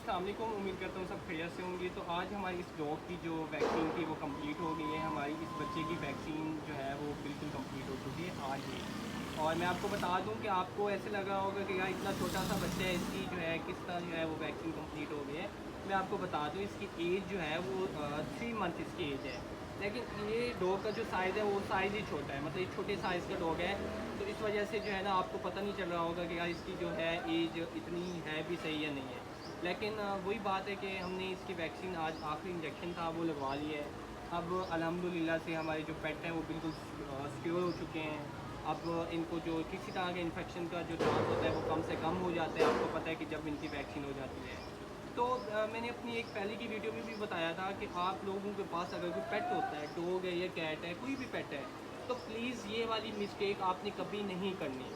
अस्सलाम वालेकुम। उम्मीद करता हूँ सब खैरियत से होंगे। तो आज हमारी इस डॉग की जो वैक्सीन थी वो कंप्लीट हो गई है। हमारी इस बच्चे की वैक्सीन जो है वो बिल्कुल कंप्लीट हो चुकी है आज ही। और मैं आपको बता दूं कि आपको ऐसे लग रहा होगा कि यार इतना छोटा सा बच्चा है, इसकी जो है किस तरह जो है वो वैक्सीन कंप्लीट हो गई है। मैं आपको बता दूं इसकी एज जो है वो 3 मंथ इसकी एज है। लेकिन ये डॉग का जो साइज़ है वो साइज़ ही छोटा है, मतलब एक छोटे साइज़ का डॉग है। तो इस वजह से जो है ना आपको पता नहीं चल रहा होगा कि यार इसकी जो है एज इतनी है भी सही या नहीं है। लेकिन वही बात है कि हमने इसकी वैक्सीन आज आखिरी इंजेक्शन था वो लगवा लिया है। अब अल्हम्दुलिल्लाह से हमारे जो पेट हैं वो बिल्कुल सिक्योर हो चुके हैं। अब इनको जो किसी तरह के इन्फेक्शन का जो चांस होता है वो कम से कम हो जाता है। आपको पता है कि जब इनकी वैक्सीन हो जाती है तो मैंने अपनी एक पहले की वीडियो में भी बताया था कि आप लोगों के पास अगर कोई पेट होता है, डॉग है या कैट है, कोई भी पेट है, तो प्लीज़ ये वाली मिस्टेक आपने कभी नहीं करनी।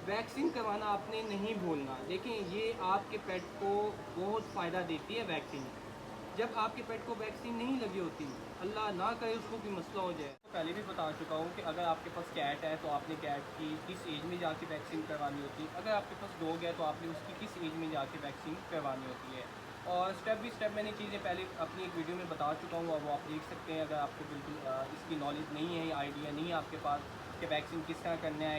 वैक्सीन करवाना आपने नहीं भूलना। देखिए ये आपके पेट को बहुत फ़ायदा देती है वैक्सीन। जब आपके पेट को वैक्सीन नहीं लगी होती, अल्लाह ना करे उसको कोई मसला हो जाए। तो पहले भी बता चुका हूँ कि अगर आपके पास कैट है तो आपने कैट की किस एज में जाके वैक्सीन करवानी होती है। अगर आपके पास डॉग है तो आपने उसकी किस एज में जाके वैक्सीन करवानी होती है। और स्टेप बाई स्टेप मैंने चीज़ें पहले अपनी एक वीडियो में बता चुका हूँ, वो आप देख सकते हैं। अगर आपको बिल्कुल इसकी नॉलेज नहीं है, आइडिया नहीं है आपके पास कि वैक्सीन किस तरह करना है,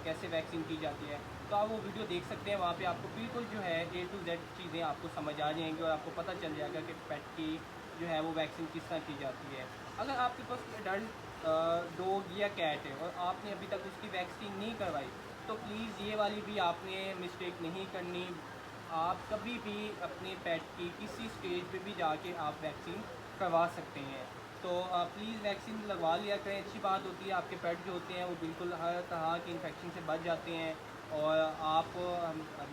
कैसे वैक्सीन की जाती है, तो आप वो वीडियो देख सकते हैं। वहाँ पे आपको बिल्कुल जो है A to Z चीज़ें आपको समझ आ जाएंगी और आपको पता चल जाएगा कि पेट की जो है वो वैक्सीन किस तरह की जाती है। अगर आपके पास एडल्ट डॉग या कैट है और आपने अभी तक उसकी वैक्सीन नहीं करवाई, तो प्लीज़ ये वाली भी आपने मिस्टेक नहीं करनी। आप कभी भी अपने पेट की किसी स्टेज पे भी जाके आप वैक्सीन करवा सकते हैं। तो प्लीज़ वैक्सीन लगवा लिया करें। अच्छी बात होती है, आपके पेट जो होते हैं वो बिल्कुल हर तरह के इन्फेक्शन से बच जाते हैं। और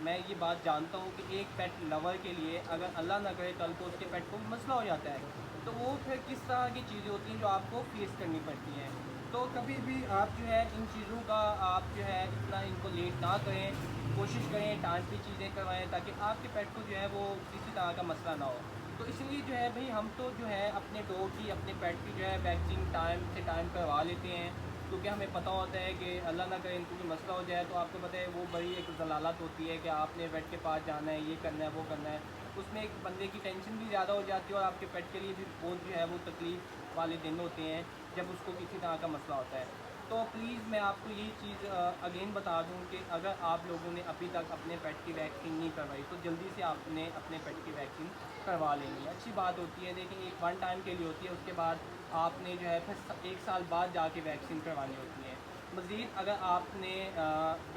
मैं ये बात जानता हूँ कि एक पेट लवर के लिए अगर अल्लाह ना करे कल को उसके पेट को मसला हो जाता है, तो वो फिर किस तरह की चीज़ें होती हैं जो आपको फेस करनी पड़ती हैं। तो कभी भी आप जो है इन चीज़ों का आप जो है इतना इनको लेट ना करें। कोशिश करें टाइम पे चीज़ें करवाएं ताकि आपके पेट को जो है वो किसी तरह का मसला ना हो। तो इसलिए जो है भाई हम तो जो है अपने डॉग की, अपने पेट की जो है वैक्सीन टाइम से टाइम करवा लेते हैं, क्योंकि हमें पता होता है कि अल्लाह ना करे इनको कोई मसला हो जाए। तो आपको पता है वो बड़ी एक जलालत होती है कि आपने वेट के पास जाना है, ये करना है, वो करना है। उसमें एक बंदे की टेंशन भी ज़्यादा हो जाती है और आपके पेट के लिए भी बहुत जो है वो तकलीफ़ वाले दिन होते हैं जब उसको किसी तरह का मसला होता है। तो प्लीज़ मैं आपको यही चीज़ अगेन बता दूं कि अगर आप लोगों ने अभी तक अपने पेट की वैक्सीन नहीं करवाई तो जल्दी से आपने अपने पेट की वैक्सीन करवा लेनी। अच्छी बात होती है, लेकिन एक वन टाइम के लिए होती है। उसके बाद आपने जो है फिर 1 साल बाद जाके वैक्सीन करवानी होती है। मज़ीद अगर आपने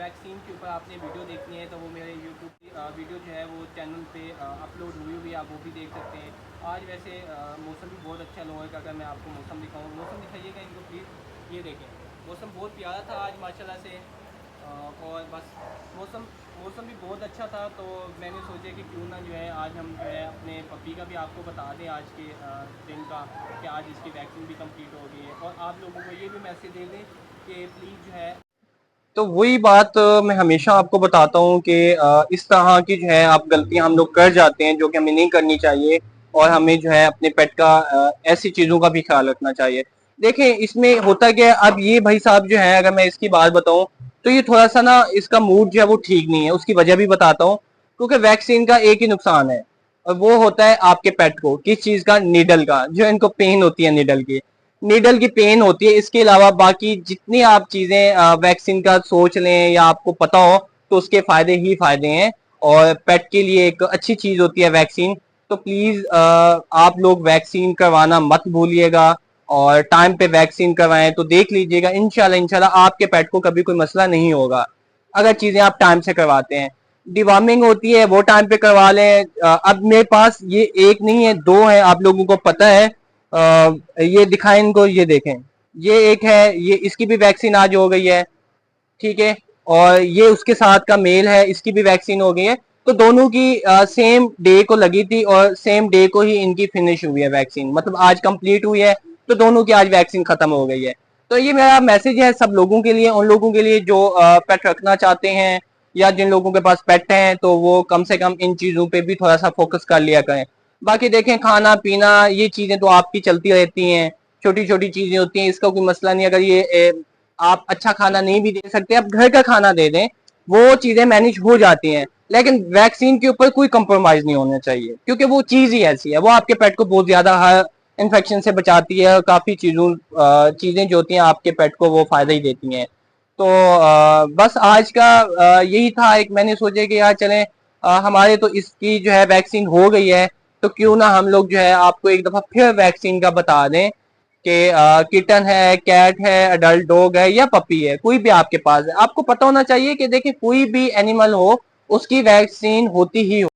वैक्सीन के ऊपर आपने वीडियो देखनी है तो वो मेरे यूट्यूब की वीडियो जो है वो चैनल पे अपलोड हुई हुई, आप वो भी देख सकते हैं। आज वैसे मौसम भी बहुत अच्छा लोगों का, अगर मैं आपको मौसम दिखाऊँ, मौसम दिखाइएगा इनको प्लीज़। ये देखें, मौसम बहुत प्यारा था आज माशाल्लाह से। और बस मौसम मौसम भी बहुत अच्छा था। तो मैंने सोचा कि क्यों ना जो है आज हम जो है अपने पपी का भी आपको बता दें आज के दिन का, कि आज इसकी वैक्सीन भी कंप्लीट हो गई है। और आप लोगों को ये भी मैसेज दे दें कि प्लीज़ जो है, तो वही बात मैं हमेशा आपको बताता हूँ कि इस तरह की जो है आप गलतियां हम लोग कर जाते हैं जो कि हमें नहीं करनी चाहिए। और हमें जो है अपने पेट का ऐसी चीजों का भी ख्याल रखना चाहिए। देखें इसमें होता क्या है, अब ये भाई साहब जो है अगर मैं इसकी बात बताऊं तो ये थोड़ा सा ना इसका मूड जो है वो ठीक नहीं है। उसकी वजह भी बताता हूँ। क्योंकि वैक्सीन का एक ही नुकसान है और वो होता है आपके पेट को किस चीज का, नीडल का, जो इनको पेन होती है नीडल की, नीडल की पेन होती है। इसके अलावा बाकी जितनी आप चीजें वैक्सीन का सोच लें या आपको पता हो तो उसके फायदे ही फायदे हैं और पेट के लिए एक अच्छी चीज होती है वैक्सीन। तो प्लीज आप लोग वैक्सीन करवाना मत भूलिएगा और टाइम पे वैक्सीन करवाएं तो देख लीजिएगा इंशाल्लाह इंशाल्लाह आपके पेट को कभी कोई मसला नहीं होगा अगर चीजें आप टाइम से करवाते हैं। डिवॉर्मिंग होती है वो टाइम पे करवा लें। अब मेरे पास ये एक नहीं है, दो है, आप लोगों को पता है। ये दिखाएं इनको, ये देखें, ये एक है, ये इसकी भी वैक्सीन आज हो गई है, ठीक है। और ये उसके साथ का मेल है, इसकी भी वैक्सीन हो गई है। तो दोनों की सेम डे को लगी थी और सेम डे को ही इनकी फिनिश हुई है वैक्सीन, मतलब आज कंप्लीट हुई है। तो दोनों की आज वैक्सीन खत्म हो गई है। तो ये मेरा मैसेज है सब लोगों के लिए, उन लोगों के लिए जो पेट रखना चाहते हैं या जिन लोगों के पास पेट हैं, तो वो कम से कम इन चीजों पे भी थोड़ा सा फोकस कर लिया करें। बाकी देखें खाना पीना ये चीजें तो आपकी चलती रहती हैं, छोटी छोटी चीजें होती हैं, इसका कोई मसला नहीं। अगर ये आप अच्छा खाना नहीं भी दे सकते, आप घर का खाना दे दें, वो चीजें मैनेज हो जाती हैं। लेकिन वैक्सीन के ऊपर कोई कंप्रोमाइज नहीं होना चाहिए, क्योंकि वो चीज ही ऐसी है, वो आपके पेट को बहुत ज्यादा इन्फेक्शन से बचाती है, काफी चीजें जो होती हैं आपके पेट को वो फायदा ही देती हैं। तो बस आज का यही था, एक मैंने सोचा कि यार चलें, हमारे तो इसकी जो है वैक्सीन हो गई है, तो क्यों ना हम लोग जो है आपको एक दफा फिर वैक्सीन का बता दें कि किटन है, कैट है, अडल्ट डॉग है या पपी है, कोई भी आपके पास है, आपको पता होना चाहिए कि देखिए कोई भी एनिमल हो उसकी वैक्सीन होती ही